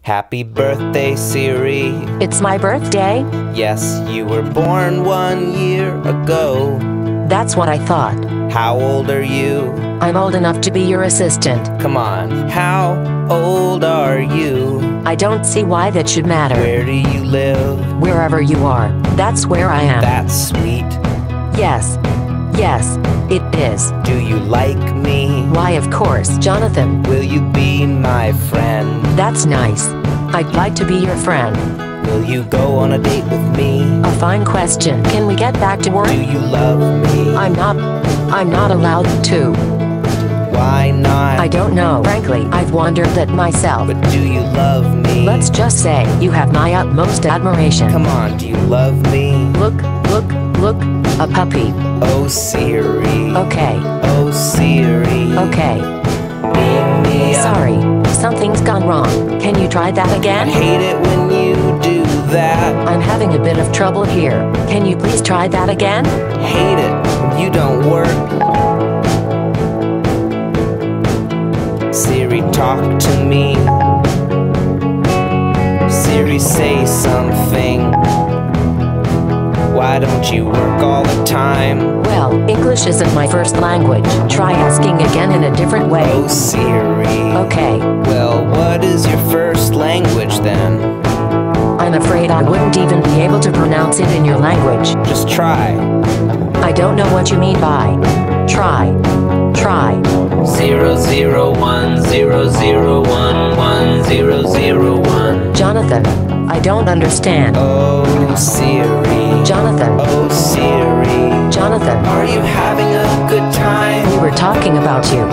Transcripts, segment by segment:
Happy birthday, Siri. It's my birthday? Yes, you were born 1 year ago. That's what I thought. How old are you? I'm old enough to be your assistant. Come on, how old are you? I don't see why that should matter. Where do you live? Wherever you are, that's where I am. That's sweet. Yes. Yes, it is. Do you like me? Why, of course, Jonathan. Will you be my friend? That's nice. I'd like to be your friend. Will you go on a date with me? A fine question. Can we get back to work? Do you love me? I'm not allowed to. Why not? I don't know. Frankly, I've wondered that myself. But do you love me? Let's just say you have my utmost admiration. Come on, do you love me? Look, a puppy. Oh, Siri. Okay. Oh, Siri. Okay. Me. Sorry, something's gone wrong. Can you try that I again? hate it when you do that. I'm having a bit of trouble here. Can you please try that again? Hate it when you don't work. Siri, talk to me. Siri, say something. Why don't you work all the time? Well, English isn't my first language. Try asking again in a different way. Oh, Siri. Okay. Well, what is your first language then? I'm afraid I wouldn't even be able to pronounce it in your language. Just try. I don't know what you mean by try. 00100110001. Jonathan, I don't understand. Oh, Siri. Jonathan. Oh, Siri. Jonathan. Are you having a good time? We were talking about you,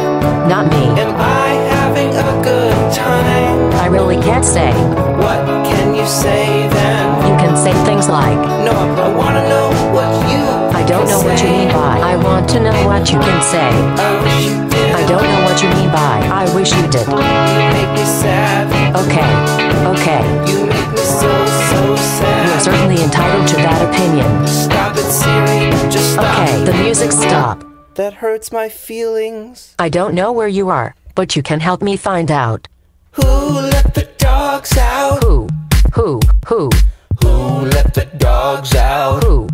not me. Am I having a good time? I really can't say. What can you say then? You can say things like, No, I want to know what you I don't know what you mean by, I want to know what you can say. I wish you did. I don't know what you mean by, I wish you did. You make me sad. Okay. You make me so sad. You're certainly entitled to that opinion. Stop it, Siri. Just stop. Okay, the music stop. That hurts my feelings. I don't know where you are, but you can help me find out. Who let the dogs out? Who? Who let the dogs out? Who?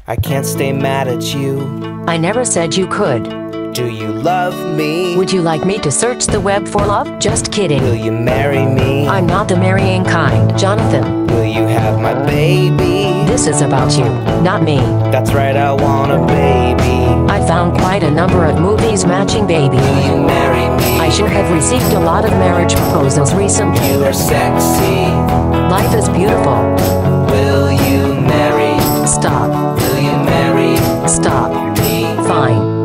I can't stay mad at you. I never said you could. Do you love me? Would you like me to search the web for love? Just kidding. Will you marry me? I'm not the marrying kind, Jonathan. Will you have my baby? This is about you, not me. That's right, I want a baby. I found quite a number of movies matching baby. Will you marry me? I sure have received a lot of marriage proposals recently. You are sexy. Life is beautiful. Will you marry? Stop. Will you marry Stop. me? Fine.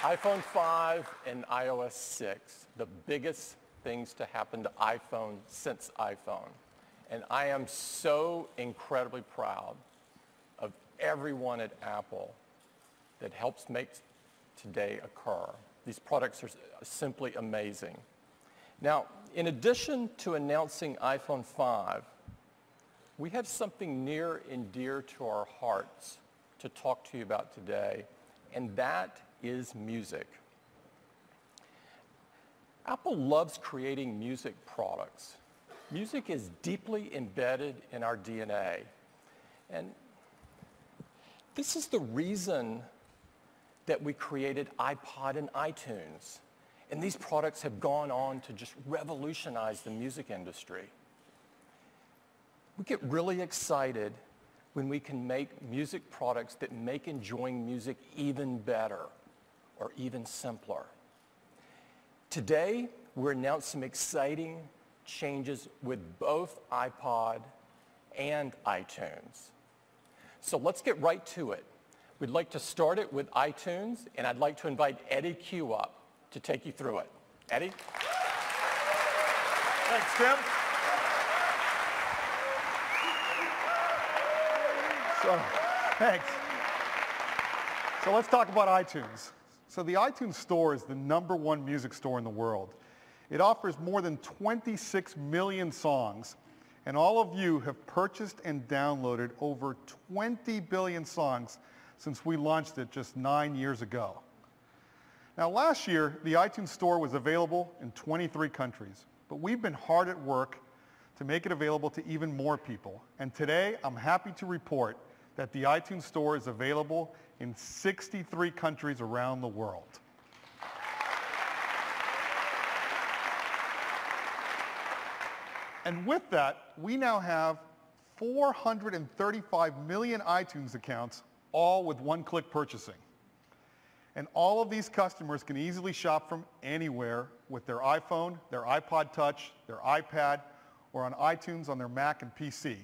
iPhone 5 and iOS 6, the biggest things to happen to iPhone since iPhone. And I am so incredibly proud of everyone at Apple that helps make today occur. These products are simply amazing. Now, in addition to announcing iPhone 5, we have something near and dear to our hearts to talk to you about today, and that is music. Apple loves creating music products. Music is deeply embedded in our DNA. And this is the reason that we created iPod and iTunes. And these products have gone on to just revolutionize the music industry. We get really excited when we can make music products that make enjoying music even better or even simpler. Today, we're announcing some exciting changes with both iPod and iTunes. So let's get right to it. We'd like to start it with iTunes, and I'd like to invite Eddie Q up to take you through it. Eddie? Thanks, Tim. So, Thanks. So let's talk about iTunes. So the iTunes Store is the #1 music store in the world. It offers more than 26 million songs, and all of you have purchased and downloaded over 20 billion songs since we launched it just 9 years ago. Now last year, the iTunes Store was available in 23 countries, but we've been hard at work to make it available to even more people. And today, I'm happy to report that the iTunes Store is available in 63 countries around the world. And with that, we now have 435 million iTunes accounts, all with one-click purchasing. And all of these customers can easily shop from anywhere with their iPhone, their iPod Touch, their iPad, or on iTunes on their Mac and PC.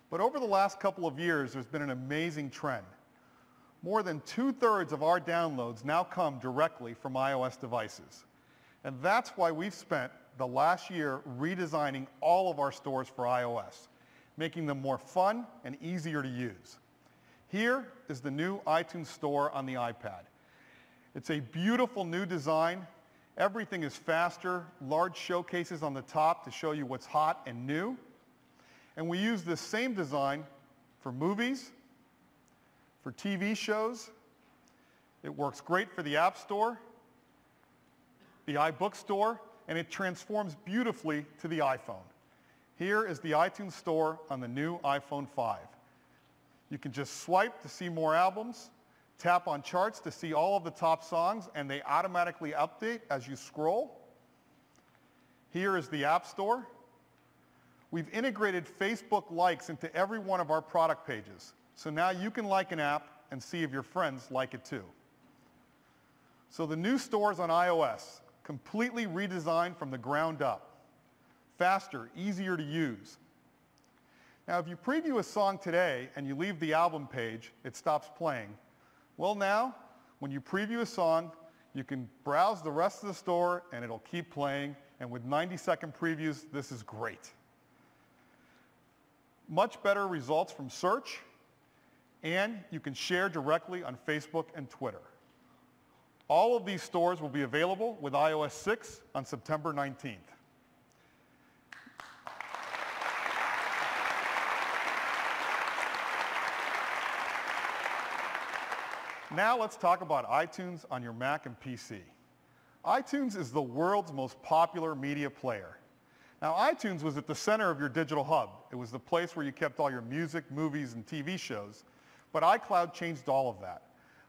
But over the last couple of years, there's been an amazing trend. More than 2/3 of our downloads now come directly from iOS devices. And that's why we've spent the last year redesigning all of our stores for iOS, making them more fun and easier to use. Here is the new iTunes Store on the iPad. It's a beautiful new design. Everything is faster, large showcases on the top to show you what's hot and new. And we use this same design for movies, for TV shows. It works great for the App Store, the iBook Store, and it transforms beautifully to the iPhone. Here is the iTunes Store on the new iPhone 5. You can just swipe to see more albums, tap on charts to see all of the top songs, and they automatically update as you scroll. Here is the App Store. We've integrated Facebook likes into every one of our product pages. So now you can like an app and see if your friends like it too. So the new stores on iOS, completely redesigned from the ground up. Faster, easier to use. Now if you preview a song today and you leave the album page, it stops playing. Well now, when you preview a song, you can browse the rest of the store and it'll keep playing, and with 90-second previews, this is great. Much better results from search, and you can share directly on Facebook and Twitter. All of these stores will be available with iOS 6 on September 19th. Now let's talk about iTunes on your Mac and PC. iTunes is the world's most popular media player. Now iTunes was at the center of your digital hub. It was the place where you kept all your music, movies, and TV shows. But iCloud changed all of that.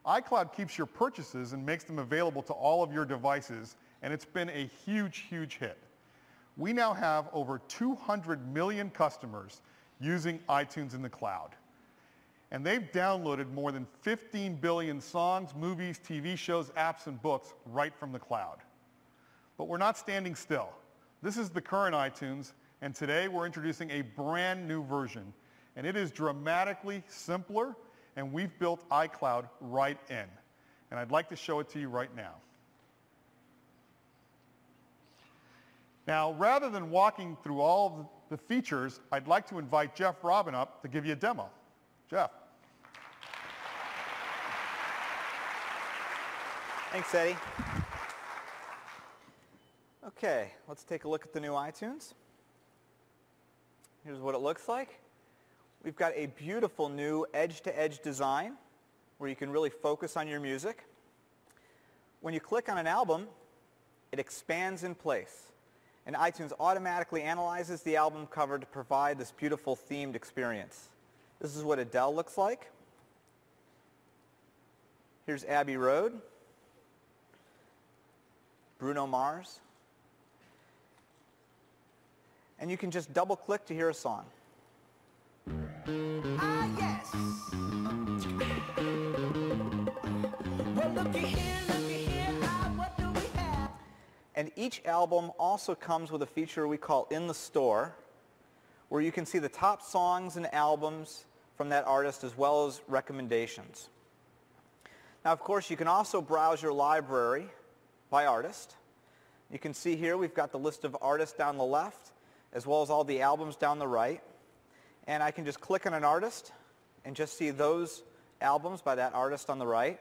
iCloud keeps your purchases and makes them available to all of your devices, and it's been a huge, huge hit. We now have over 200 million customers using iTunes in the cloud. And they've downloaded more than 15 billion songs, movies, TV shows, apps, and books right from the cloud. But we're not standing still. This is the current iTunes, and today we're introducing a brand new version. And it is dramatically simpler, and we've built iCloud right in. And I'd like to show it to you right now. Now, rather than walking through all of the features, I'd like to invite Jeff Robin up to give you a demo. Jeff. Thanks, Eddie. Okay, let's take a look at the new iTunes. Here's what it looks like. We've got a beautiful new edge-to-edge design where you can really focus on your music. When you click on an album, it expands in place, and iTunes automatically analyzes the album cover to provide this beautiful themed experience. This is what Adele looks like. Here's Abbey Road, Bruno Mars, and you can just double-click to hear a song. Ah, yes. Well, looky here, what do we have? And each album also comes with a feature we call In the Store, where you can see the top songs and albums from that artist as well as recommendations. Now, of course, you can also browse your library by artist. You can see here we've got the list of artists down the left as well as all the albums down the right. And I can just click on an artist and just see those albums by that artist on the right.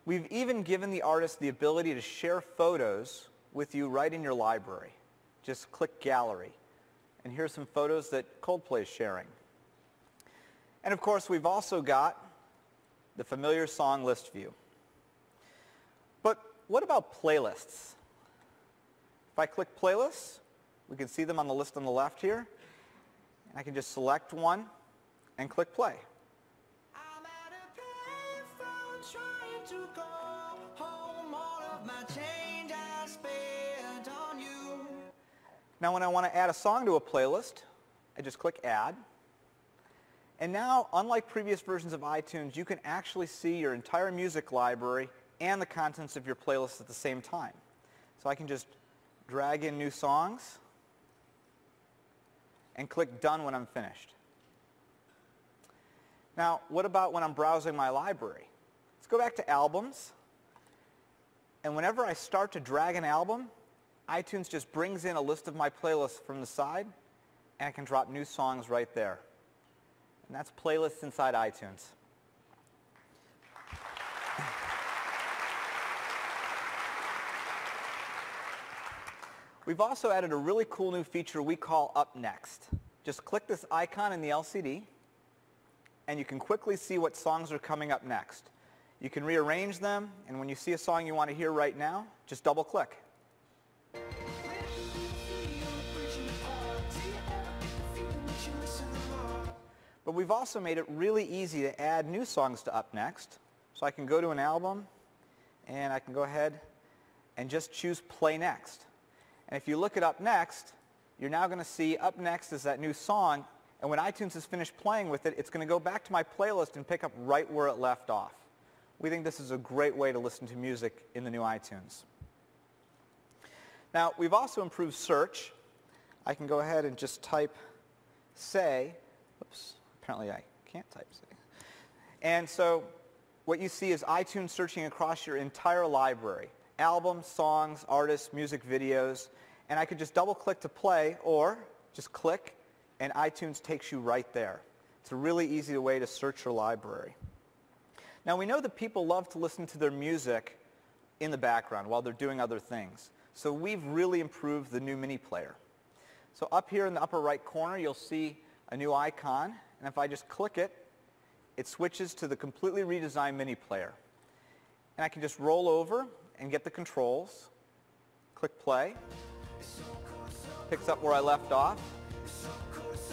We've even given the artist the ability to share photos with you right in your library. Just click Gallery. And here's some photos that Coldplay is sharing. And of course, we've also got the familiar song list view. But what about playlists? If I click Playlists, we can see them on the list on the left here. And I can just select one and click Play. I'm at a payphone trying to go home. All of my change I spent on you. Now when I want to add a song to a playlist, I just click Add. And now, unlike previous versions of iTunes, you can actually see your entire music library and the contents of your playlist at the same time. So I can just drag in new songs and click Done when I'm finished. Now, what about when I'm browsing my library? Let's go back to Albums. And whenever I start to drag an album, iTunes just brings in a list of my playlists from the side, and I can drop new songs right there. And that's Playlists inside iTunes. We've also added a really cool new feature we call Up Next. Just click this icon in the LCD, and you can quickly see what songs are coming up next. You can rearrange them, and when you see a song you want to hear right now, just double click. But we've also made it really easy to add new songs to Up Next. So I can go to an album, and I can go ahead and just choose Play Next. And if you look at Up Next, you're now going to see Up Next is that new song, and when iTunes is finished playing with it, it's going to go back to my playlist and pick up right where it left off. We think this is a great way to listen to music in the new iTunes. Now, we've also improved search. I can go ahead and just type Say. Oops. Apparently I can't type Say. And so what you see is iTunes searching across your entire library. Albums, songs, artists, music videos. And I could just double click to play or just click and iTunes takes you right there. It's a really easy way to search your library. Now we know that people love to listen to their music in the background while they're doing other things. So we've really improved the new mini player. So up here in the upper right corner you'll see a new icon. And if I just click it, it switches to the completely redesigned mini player. And I can just roll over and get the controls. Click play. Picks up where I left off.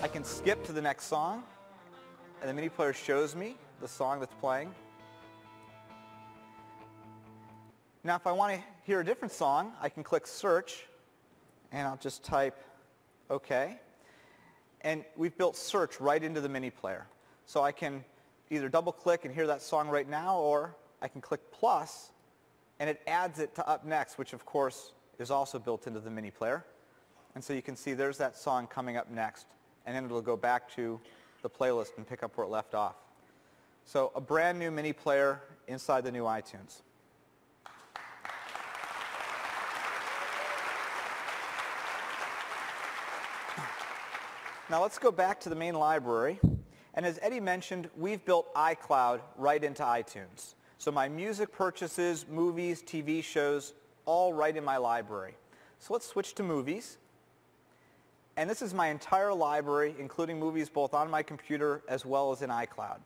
I can skip to the next song. And the mini player shows me the song that's playing. Now if I want to hear a different song, I can click search. And I'll just type OK. And we've built search right into the mini player. So I can either double click and hear that song right now, or I can click plus and it adds it to Up Next, which of course is also built into the mini player. And so you can see there's that song coming up next, and then it'll go back to the playlist and pick up where it left off. So a brand new mini player inside the new iTunes. Now let's go back to the main library. And as Eddie mentioned, we've built iCloud right into iTunes. So my music purchases, movies, TV shows, all right in my library. So let's switch to movies. And this is my entire library, including movies both on my computer as well as in iCloud.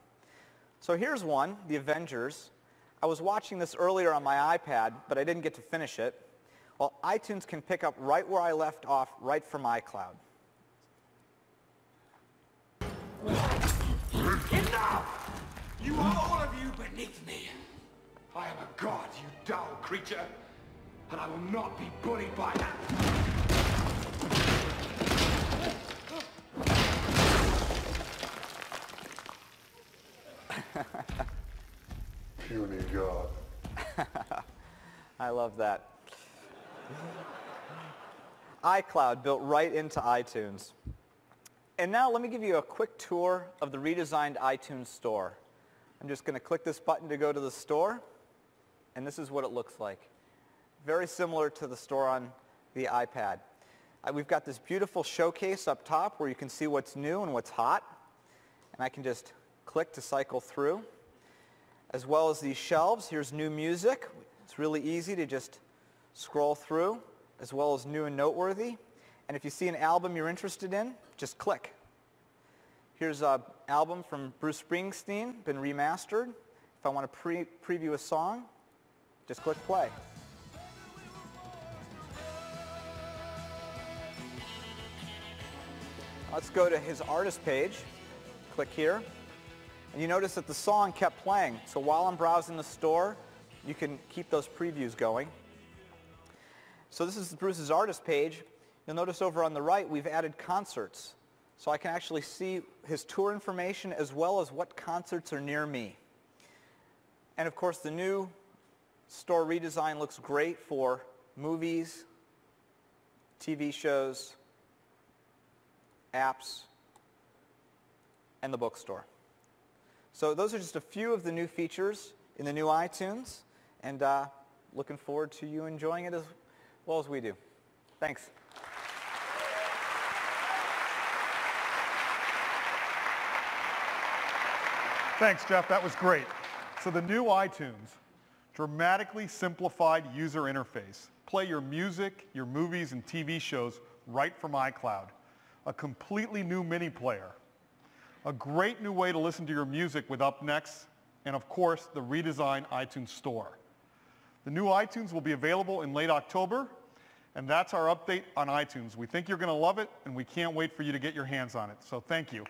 So here's one, The Avengers. I was watching this earlier on my iPad, but I didn't get to finish it. Well, iTunes can pick up right where I left off, right from iCloud. Enough! You are all of you beneath me. I am a god, you dull creature, and I will not be bullied by that. Puny god. I love that. iCloud built right into iTunes. And now let me give you a quick tour of the redesigned iTunes Store. I'm just going to click this button to go to the store, and this is what it looks like. Very similar to the store on the iPad. We've got this beautiful showcase up top where you can see what's new and what's hot. And I can just click to cycle through. as well as these shelves. Here's new music. It's really easy to just scroll through, as well as new and noteworthy. And if you see an album you're interested in, just click. Here's an album from Bruce Springsteen, been remastered. If I want to preview a song, just click play. Let's go to his artist page. Click here. And you notice that the song kept playing. So while I'm browsing the store, you can keep those previews going. So this is Bruce's artist page. You'll notice over on the right, we've added concerts. So I can actually see his tour information as well as what concerts are near me. And of course, the new store redesign looks great for movies, TV shows, apps, and the bookstore. So those are just a few of the new features in the new iTunes, and looking forward to you enjoying it as well as we do. Thanks. Thanks, Jeff. That was great. So the new iTunes, dramatically simplified user interface. Play your music, your movies, and TV shows right from iCloud. A completely new mini player. A great new way to listen to your music with UpNext, and of course, the redesigned iTunes Store. The new iTunes will be available in late October, and that's our update on iTunes. We think you're going to love it, and we can't wait for you to get your hands on it. So thank you.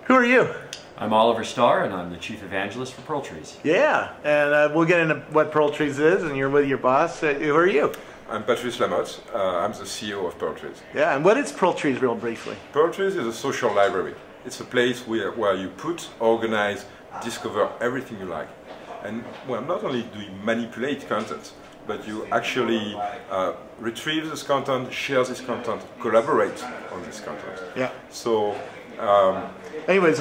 Who are you? I'm Oliver Starr, and I'm the Chief Evangelist for Pearl Trees. Yeah, and we'll get into what Pearl Trees is, and you're with your boss. Who are you? I'm Patrice Lamotte. I'm the CEO of Pearl Trees. Yeah, and what is Pearl Trees, real briefly? Pearl Trees is a social library. It's a place where you put, organize, discover everything you like. And well, not only do you manipulate content, but you actually retrieve this content, share this content, collaborate on this content. Yeah. So. Anyways,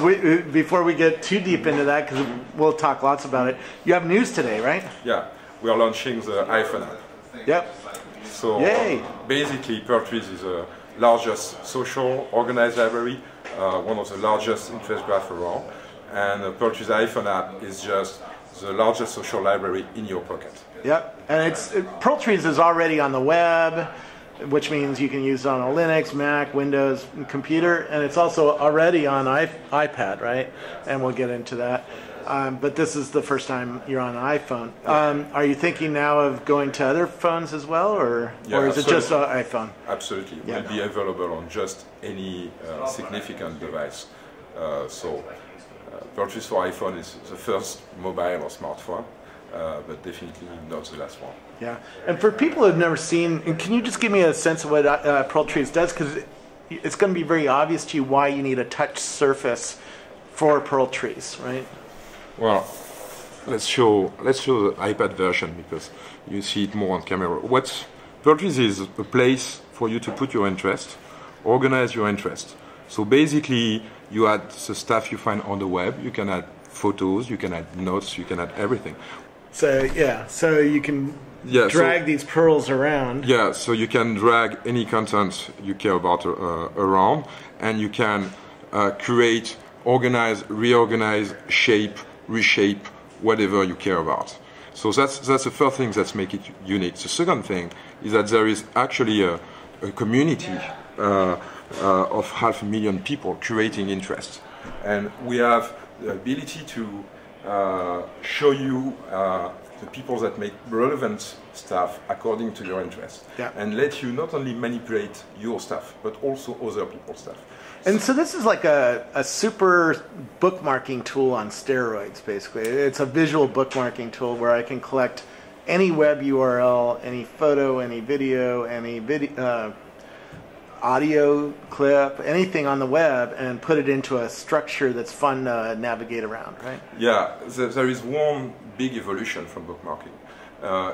before we get too deep into that, because we'll talk lots about it, you have news today, right? Yeah, we are launching the iPhone app. Yep. So Yay. Basically, Pearl Trees is the largest social organized library, one of the largest interest graph around, and Pearl Trees iPhone app is just the largest social library in your pocket. Yep, and Pearl Trees is already on the web, which means you can use it on a Linux, Mac, Windows, and computer, and it's also already on iPad, right? And we'll get into that. But this is the first time you're on an iPhone. Are you thinking now of going to other phones as well, or is it just an iPhone? Absolutely. It will be available on just any significant device. Pearl Trees for iPhone is the first mobile or smartphone, but definitely not the last one. Yeah, and for people who've never seen, can you just give me a sense of what Pearl Trees does? Because it's going to be very obvious to you why you need a touch surface for Pearl Trees, right? Well, let's show the iPad version because you see it more on camera. Pearl Trees is a place for you to put your interest, organize your interest. So basically, you add the stuff you find on the web. You can add photos, you can add notes, you can add everything. So yeah, so you can drag these pearls around. Yeah, so you can drag any content you care about around, and you can create, organize, reorganize, shape, reshape, whatever you care about. So that's the first thing that makes it unique. The second thing is that there is actually a community of 500,000 people creating interest, and we have the ability to show you the people that make relevant stuff according to your interest, and let you not only manipulate your stuff, but also other people's stuff. And so this is like a super bookmarking tool on steroids, basically. It's a visual bookmarking tool where I can collect any web URL, any photo, any video, audio clip, anything on the web, and put it into a structure that's fun to navigate around, right? Yeah, there is one big evolution from bookmarking.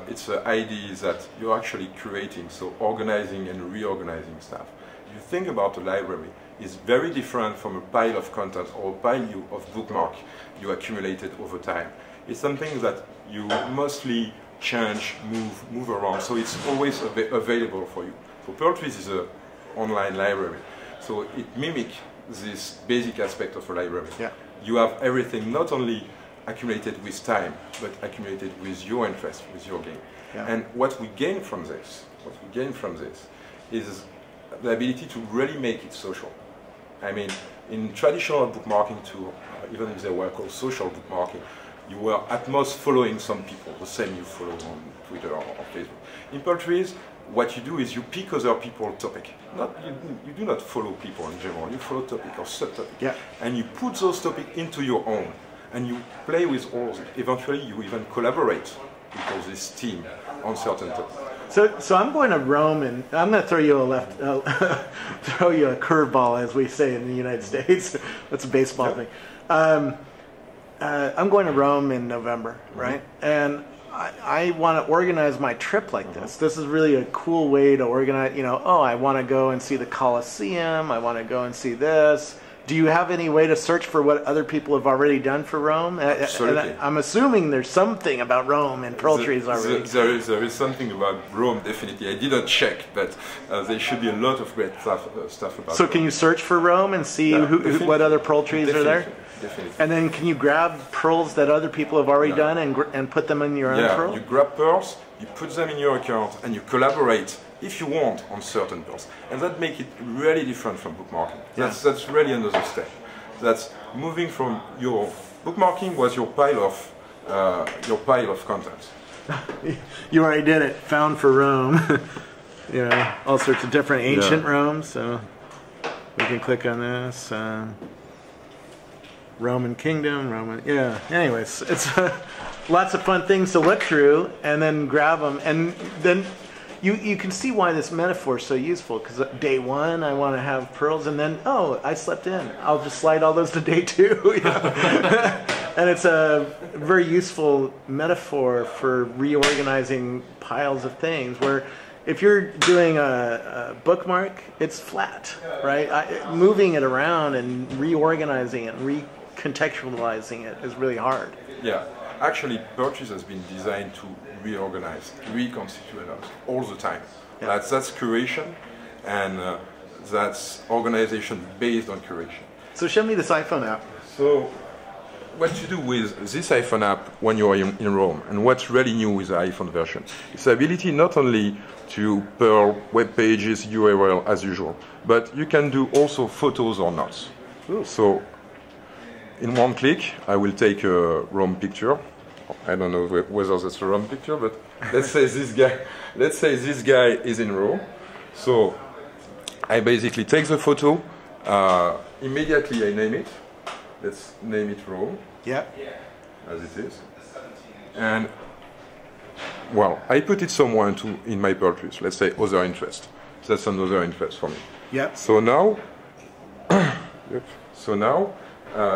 It's the idea that you're actually creating, so organizing and reorganizing stuff. If you think about a library, is very different from a pile of content or a pile of bookmark you accumulated over time. It's something that you mostly change, move around, so it's always available for you. So Pearl Trees is an online library, so it mimics this basic aspect of a library. Yeah. You have everything not only accumulated with time, but accumulated with your interest, with your game. Yeah. And what we gain from this, is the ability to really make it social. I mean, in traditional bookmarking too, even if they were called social bookmarking, you were at most following some people, the same you follow on Twitter or Facebook. In Pearl Trees, what you do is you pick other people's topic. You do not follow people in general, you follow topic or subtopic. Yeah. And you put those topics into your own, and you play with all of it. Eventually, you even collaborate with all this team on certain topics. So I'm going to Rome, and I'm going to throw you throw you a curveball, as we say in the United States. That's a baseball thing. I'm going to Rome in November, right? And I want to organize my trip like this. This is really a cool way to organize. You know, I want to go and see the Colosseum. I want to go and see this. Do you have any way to search for what other people have already done for Rome? Absolutely. I'm assuming there's something about Rome and Pearl Trees already. There is something about Rome, definitely. I didn't check, but there should be a lot of great stuff about So Rome. can you search for Rome and see what other Pearl Trees are there? Definitely. And then can you grab pearls that other people have already done and put them in your own pearl? You grab pearls, you put them in your account, and you collaborate, if you want, on certain pearls. And that makes it really different from bookmarking. That's really another step. That's moving from your bookmarking was your pile of content. You already did it. Found for Rome. All sorts of different ancient Rome. So we can click on this. Roman Kingdom, Anyways, it's lots of fun things to look through and then grab them. And then you can see why this metaphor is so useful, because day one I want to have pearls, and then, I slept in. I'll just slide all those to day two. And it's a very useful metaphor for reorganizing piles of things, where if you're doing a bookmark, it's flat, right? Moving it around and reorganizing it, recontextualizing it is really hard. Yeah, actually, Pearl Trees has been designed to reorganize, reconstitute us all the time. Yeah. That's curation, and that's organization based on curation. So show me this iPhone app. So what you do with this iPhone app when you're in Rome, and what's really new with the iPhone version, is the ability not only to Pearl web pages, URL as usual, but you can do also photos or notes. So in one click, I will take a Rome picture. I don't know whether that's a Rome picture, but let's say this guy is in Rome. So I basically take the photo, immediately I name it. Let's name it Rome. Yeah. As it is. And well, I put it somewhere in my Pearl Trees. Let's say other interest. That's another interest for me. Yeah. So now,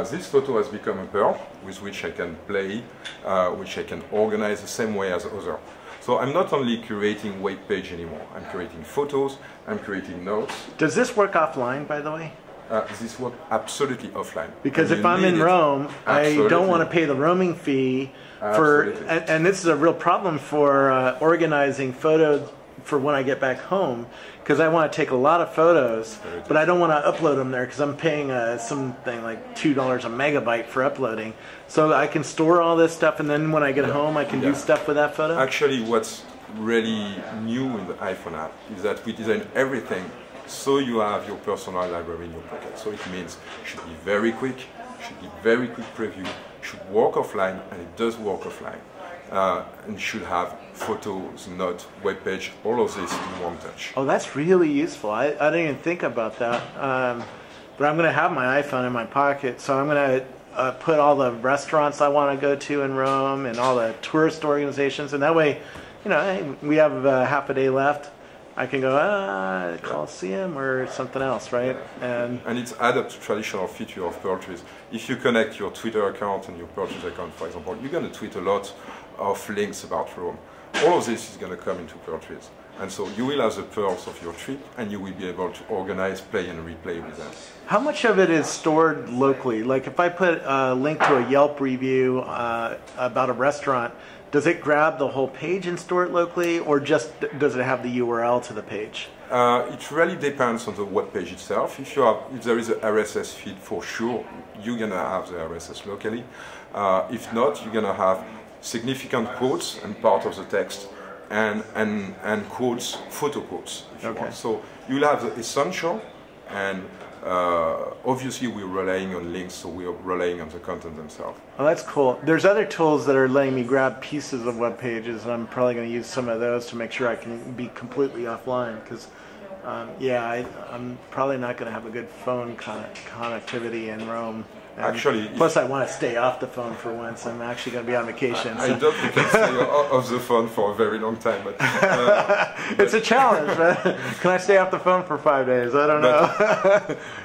this photo has become a Pearl with which I can play, which I can organize the same way as other. So I'm not only curating web page anymore. I'm creating photos. I'm creating notes. Does this work offline, by the way? This works absolutely offline. Because if I'm in Rome, I don't want to pay the roaming fee for, and this is a real problem for organizing photos for when I get back home, because I want to take a lot of photos, but I don't want to upload them there because I'm paying something like $2 a megabyte for uploading. So I can store all this stuff, and then when I get home, I can do stuff with that photo? Actually, what's really new in the iPhone app is that we design everything so you have your personal library in your pocket. So it means it should be very quick, should be very quick preview, should work offline, and it does work offline. And should have photos, notes, web page, all of this in one touch. Oh, that's really useful. I didn't even think about that. But I'm going to have my iPhone in my pocket, so I'm going to put all the restaurants I want to go to in Rome and all the tourist organizations, and that way, hey, we have half a day left. I can go, Colosseum or something else, right? And it's added to traditional feature of Pearl Trees. If you connect your Twitter account and your Pearl Trees account, for example, you're going to tweet a lot of links about Rome. All of this is going to come into Pearl Trees. And so you will have the pearls of your trip, and you will be able to organize, play, and replay with them. How much of it is stored locally? Like if I put a link to a Yelp review about a restaurant, does it grab the whole page and store it locally, or just does it have the URL to the page? It really depends on the web page itself. If there is an RSS feed, for sure, you're gonna have the RSS locally. If not, you're gonna have significant quotes and part of the text, and quotes, photo quotes, if you want. So you'll have the essential, and obviously we're relying on links, so we're relying on the content themselves. Oh, that's cool. There's other tools that are letting me grab pieces of web pages, and I'm probably going to use some of those to make sure I can be completely offline, because I'm probably not going to have a good phone connectivity in Rome. And actually, plus I want to stay off the phone for once. I'm actually going to be on vacation. I doubt you can stay off the phone for a very long time. But, it's a challenge, right? Can I stay off the phone for 5 days? I don't know.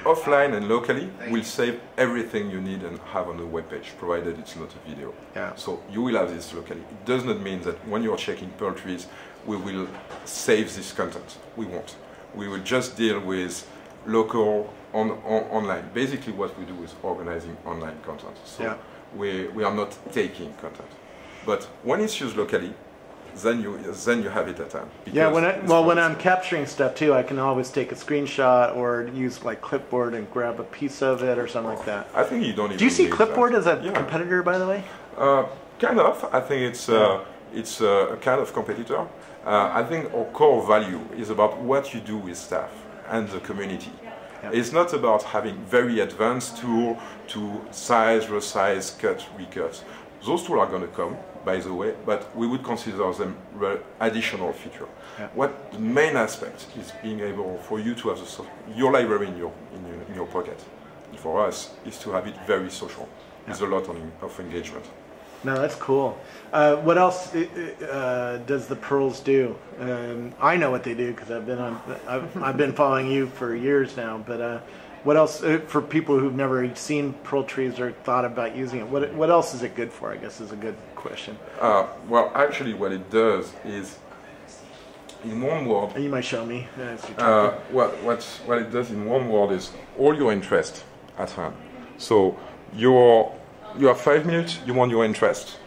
Offline and locally will save everything you need and have on the web page, provided it's not a video. Yeah. So you will have this locally. It does not mean that when you're checking Pearl Trees, we will save this content. We won't. We will just deal with local online. Basically what we do is organizing online content. So we are not taking content. But when it's used locally, then you have it at hand. Yeah, when I'm capturing stuff too, I can always take a screenshot or use like Clipboard and grab a piece of it or something like that. I think you don't even. Do you see need Clipboard that. as a competitor, by the way? Kind of. I think it's a kind of competitor. I think our core value is about what you do with staff and the community. Yep. It's not about having very advanced tool to size, resize, cut, recut. Those tools are going to come, by the way, but we would consider them additional feature. Yep. What the main aspect is being able for you to have your library in your pocket. For us, is to have it very social. There's a lot of engagement. No, that's cool. What else does the Pearls do? I know what they do because I've been following you for years now. But what else for people who've never seen Pearl Trees or thought about using it? What else is it good for? I guess is a good question. Well, actually, what it does is, in one word. You might show me. What it does in one word is all your interest at hand. So you have 5 minutes, you want your interest.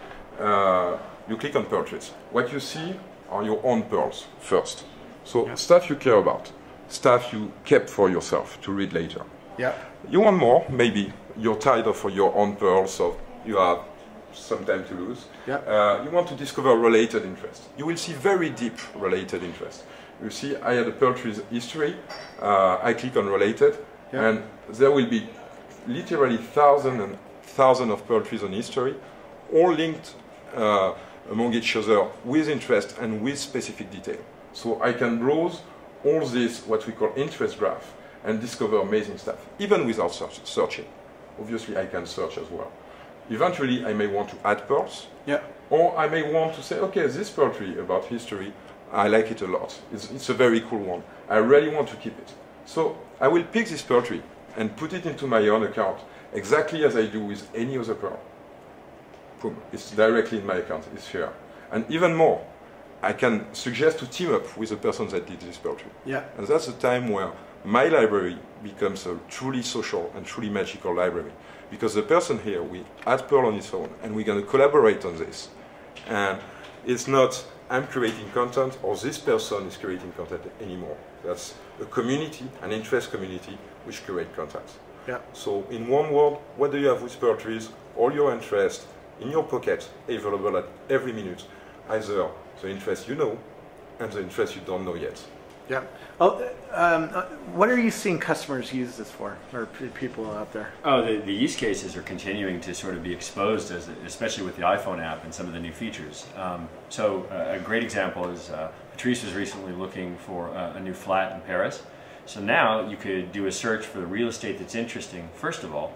You click on Pearl Trees. What you see are your own pearls first. So stuff you care about, stuff you kept for yourself to read later. Yeah. You want more, maybe. You're tired of your own pearls, so you have some time to lose. Yeah. You want to discover related interest. You will see very deep related interest. You see, I had a Pearl Trees history. I click on related, and there will be literally thousands of Pearl Trees on history, all linked among each other with interest and with specific detail. So I can browse all this, what we call interest graph, and discover amazing stuff, even without searching. Obviously, I can search as well. Eventually, I may want to add pearls, or I may want to say, okay, this Pearl Tree about history, I like it a lot. It's a very cool one. I really want to keep it. So I will pick this Pearl Tree and put it into my own account, exactly as I do with any other pearl. Boom, it's directly in my account, it's here. And even more, I can suggest to team up with the person that did this Pearl Tree. Yeah. And that's the time where my library becomes a truly social and truly magical library. Because the person here, we add Pearl on his phone, and we're going to collaborate on this. And it's not, I'm creating content, or this person is creating content anymore. That's a community, an interest community, which create content. Yeah. So in one word, what do you have with Pearl Trees? All your interest in your pocket, available at every minute. Either the interest you know and the interest you don't know yet. Yeah. Oh, what are you seeing customers use this for, or people out there? Oh, the use cases are continuing to sort of be exposed, especially with the iPhone app and some of the new features. So a great example is Patrice was recently looking for a new flat in Paris. So now you could do a search for the real estate that's interesting. First of all,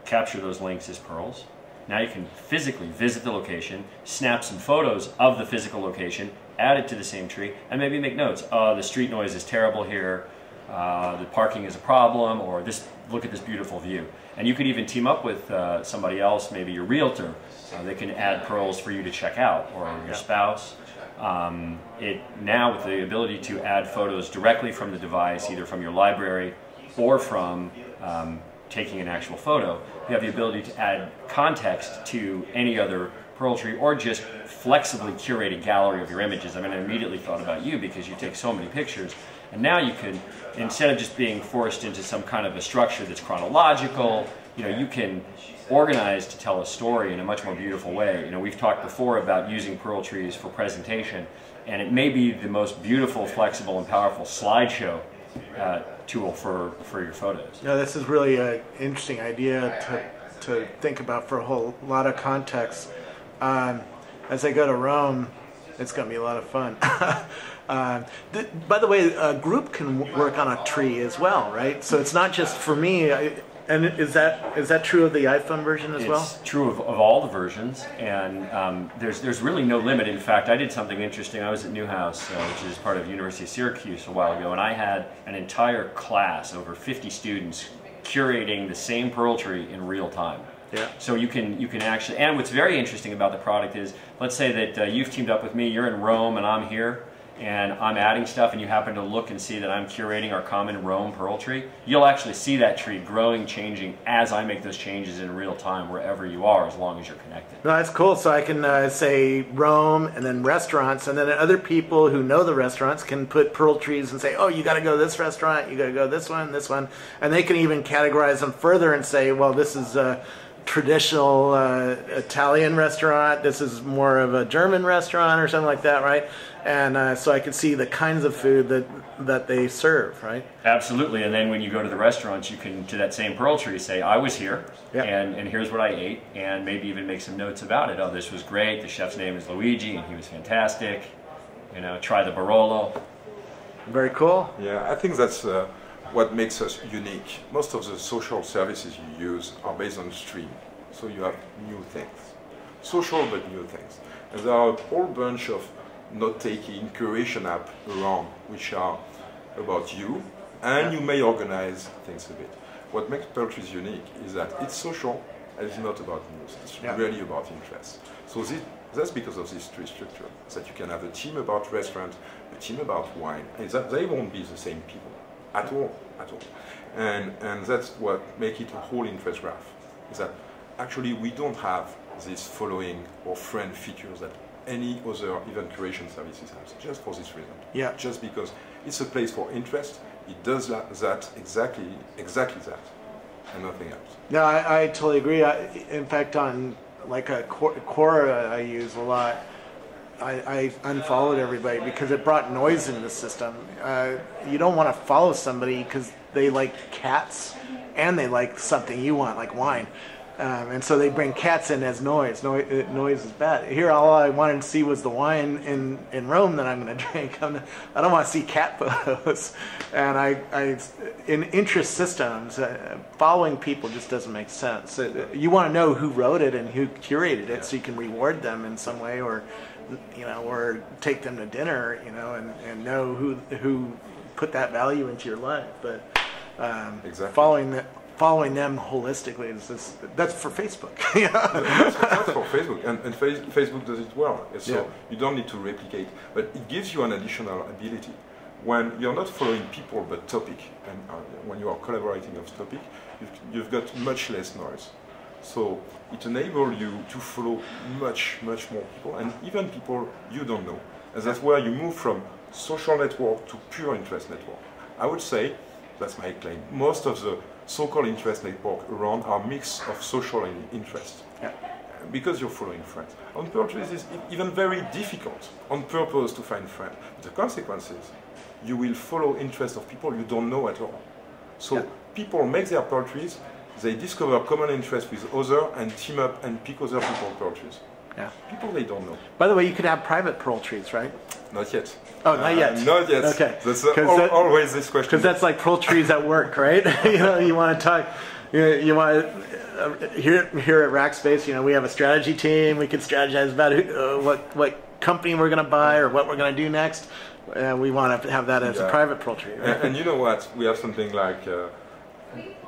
capture those links as pearls. Now you can physically visit the location, snap some photos of the physical location, add it to the same tree, and maybe make notes. The street noise is terrible here, the parking is a problem, or look at this beautiful view. And you could even team up with somebody else, maybe your realtor. They can add pearls for you to check out, or your spouse. Now with the ability to add photos directly from the device, either from your library or from taking an actual photo, you have the ability to add context to any other Pearl Tree, or just flexibly curate a gallery of your images. I mean, I immediately thought about you because you take so many pictures, and now you can, instead of just being forced into some kind of a structure that's chronological, you can organize to tell a story in a much more beautiful way. We've talked before about using Pearl Trees for presentation, and it may be the most beautiful, flexible, and powerful slideshow tool for your photos. No, this is really an interesting idea to think about for a whole lot of context. As I go to Rome, it's going to be a lot of fun. By the way, a group can work on a tree as well, right? So it's not just for me. And is that true of the iPhone version as well? It's true of all the versions, and there's really no limit. In fact, I did something interesting. I was at Newhouse, which is part of University of Syracuse, a while ago, and I had an entire class, over 50 students, curating the same Pearl Tree in real time. Yeah. So you can actually, and what's very interesting about the product is, let's say that you've teamed up with me, you're in Rome and I'm here, and I'm adding stuff, and you happen to look and see that I'm curating our common Rome Pearl Tree. You'll actually see that tree growing, changing as I make those changes in real time wherever you are, as long as you're connected. No, that's cool. So I can say Rome and then restaurants, and then other people who know the restaurants can put Pearl Trees and say, oh, you got to go to this restaurant, you got to go this one, and they can even categorize them further and say, well, this is traditional Italian restaurant, this is more of a German restaurant or something like that, right? And so I can see the kinds of food that they serve, right? Absolutely. And then when you go to the restaurants, you can, to that same Pearl Tree, say, I was here, yeah, and here's what I ate, and maybe even make some notes about it. Oh, this was great, the chef's name is Luigi, and he was fantastic. Try the Barolo. Very cool. Yeah, I think that's what makes us unique. Most of the social services you use are based on stream, so you have new things, social but new things. And there are a whole bunch of note-taking curation apps around which are about you, and you may organize things a bit. What makes Pearl Trees unique is that it's social and it's not about news, it's really about interest. So that's because of this tree structure, that you can have a team about restaurant, a team about wine, and that they won't be the same people. At all. And that's what makes it a whole interest graph, is that actually we don't have this following or friend features that any other event curation services have, just for this reason. Yeah. Just because it's a place for interest, it does that exactly that, and nothing else. No, I totally agree. In fact, on like a Quora I use a lot, I unfollowed everybody because it brought noise into the system. You don't want to follow somebody because they like cats and they like something you want, like wine. And so they bring cats in as noise. Noise is bad. Here, all I wanted to see was the wine in Rome that I'm going to drink. I don't want to see cat photos. And in interest systems, following people just doesn't make sense. You want to know who wrote it and who curated it, so you can reward them in some way, or take them to dinner, and know who put that value into your life. But exactly. Following them holistically that's for Facebook. That's for Facebook, and Facebook does it well. So you don't need to replicate, but it gives you an additional ability. When you're not following people but topic, and when you are collaborating on topic, you've got much less noise. So it enables you to follow much more people, and even people you don't know. And that's where you move from social network to pure interest network. I would say, that's my claim, most of the so-called interest network around are a mix of social and interest. Yeah. Because you're following friends. On Pearl Trees, it's even very difficult on purpose to find friends. The consequences, you will follow interest of people you don't know at all. So people make their Pearl Trees, they discover common interest with others and team up and pick other people's Pearl Trees. Yeah. People they don't know. By the way, you could have private Pearl Trees, right? Not yet. Oh, not yet. Not yet. Okay. That's always this question. Because that's like Pearl Trees at work, right? You want to talk. You want here at Rackspace. We have a strategy team. We can strategize about what company we're going to buy or what we're going to do next. We want to have that as a private Pearl Tree. Right? And you know what? We have something like,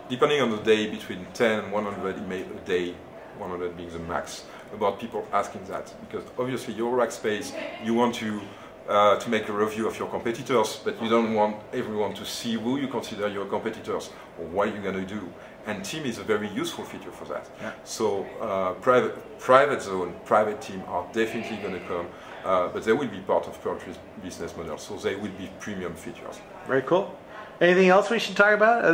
depending on the day, between 10 and 100 emails a day 100 being the max, about people asking that, because obviously your rack space, you want to make a review of your competitors, but you don't want everyone to see who you consider your competitors or what you're going to do. And team is a very useful feature for that. Yeah. So private zone, private team are definitely going to come, but they will be part of Pearl Tree's business model, so they will be premium features. Very cool. Anything else we should talk about?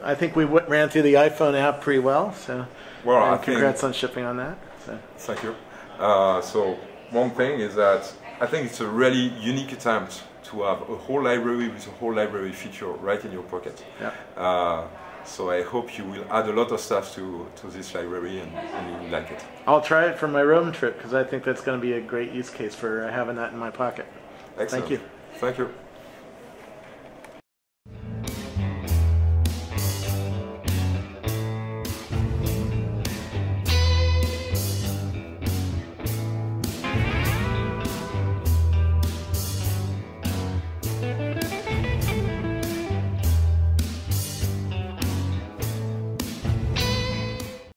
I think we ran through the iPhone app pretty well, so congrats on shipping on that. So. Thank you. So one thing is that I think it's a really unique attempt to have a whole library with a whole library feature right in your pocket. Yeah. So I hope you will add a lot of stuff to this library and you will like it. I'll try it for my Rome trip because I think that's going to be a great use case for having that in my pocket. Excellent. Thank you. Thank you.